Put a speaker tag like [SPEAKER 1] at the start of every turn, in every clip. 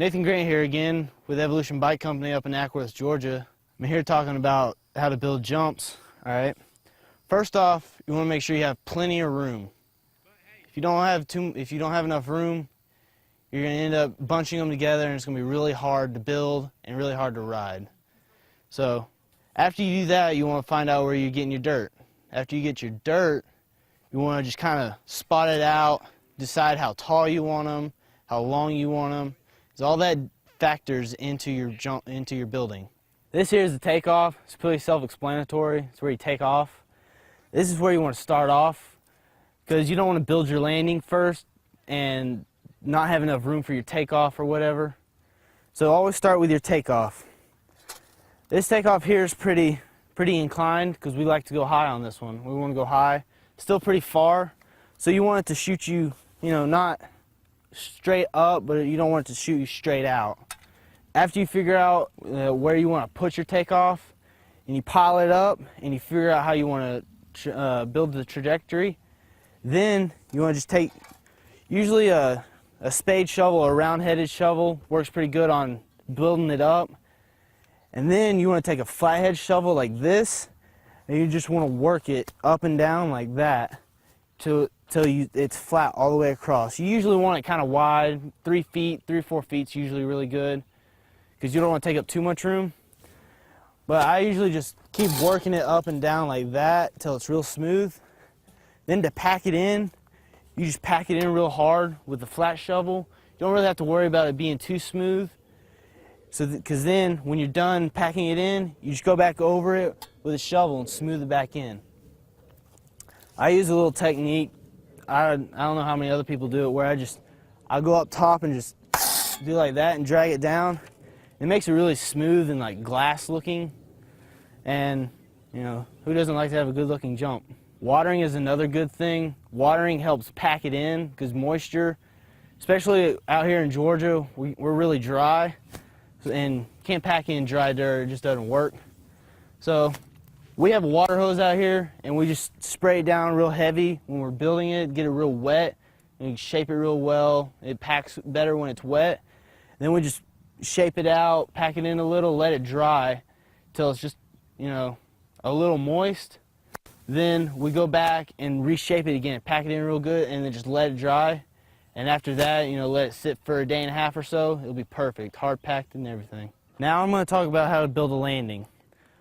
[SPEAKER 1] Nathan Grant here again with Evolution Bike Company up in Ackworth, Georgia. I'm here talking about how to build jumps. All right. First off, you want to make sure you have plenty of room. If you don't have enough room, you're going to end up bunching them together, and it's going to be really hard to build and really hard to ride. So after you do that, you want to find out where you're getting your dirt. After you get your dirt, you want to just kind of spot it out, decide how tall you want them, how long you want them. So all that factors into your building. This here is the takeoff. It's pretty self-explanatory. It's where you take off. This is where you want to start off, because you don't want to build your landing first and not have enough room for your takeoff or whatever. So always start with your takeoff. This takeoff here is pretty inclined, because we like to go high on this one. We want to go high. Still pretty far, so you want it to shoot you, not straight up, but you don't want it to shoot you straight out. After you figure out where you want to put your takeoff, and you pile it up, and you figure out how you want to build the trajectory, then you want to just take, usually a spade shovel or a round-headed shovel works pretty good on building it up. And then you want to take a flathead shovel like this, and you just want to work it up and down like that till it's flat all the way across. You usually want it kind of wide, 3 feet, 3 or 4 feet is usually really good, because you don't want to take up too much room. But I usually just keep working it up and down like that till it's real smooth. Then to pack it in, you just pack it in real hard with the flat shovel. You don't really have to worry about it being too smooth. Because then when you're done packing it in, you just go back over it with a shovel and smooth it back in. I use a little technique. I don't know how many other people do it, where I go up top and just do like that and drag it down. It makes it really smooth and like glass looking. And who doesn't like to have a good looking jump? Watering is another good thing. Watering helps pack it in, because moisture, especially out here in Georgia, we're really dry. And can't pack in dry dirt, it just doesn't work. So we have a water hose out here, and we just spray it down real heavy when we're building it, get it real wet, and you shape it real well. It packs better when it's wet. Then we just shape it out, pack it in a little, let it dry till it's just, a little moist. Then we go back and reshape it again, pack it in real good, and then just let it dry. And after that, let it sit for a day and a half or so. It'll be perfect, hard packed and everything. Now I'm going to talk about how to build a landing.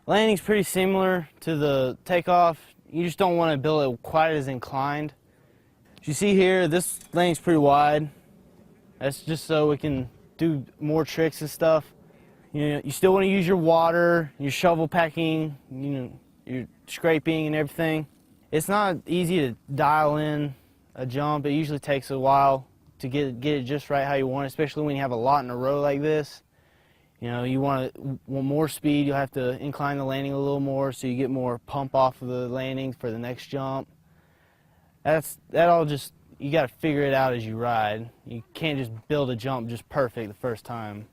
[SPEAKER 1] Landing's pretty similar to the takeoff. You just don't want to build it quite as inclined. As you see here, this landing's pretty wide. That's just so we can do more tricks and stuff. You still want to use your water, your shovel packing, your scraping and everything. It's not easy to dial in a jump. It usually takes a while to get it just right how you want it, especially when you have a lot in a row like this. You want more speed, you'll have to incline the landing a little more so you get more pump off of the landing for the next jump. You got to figure it out as you ride. You can't just build a jump just perfect the first time.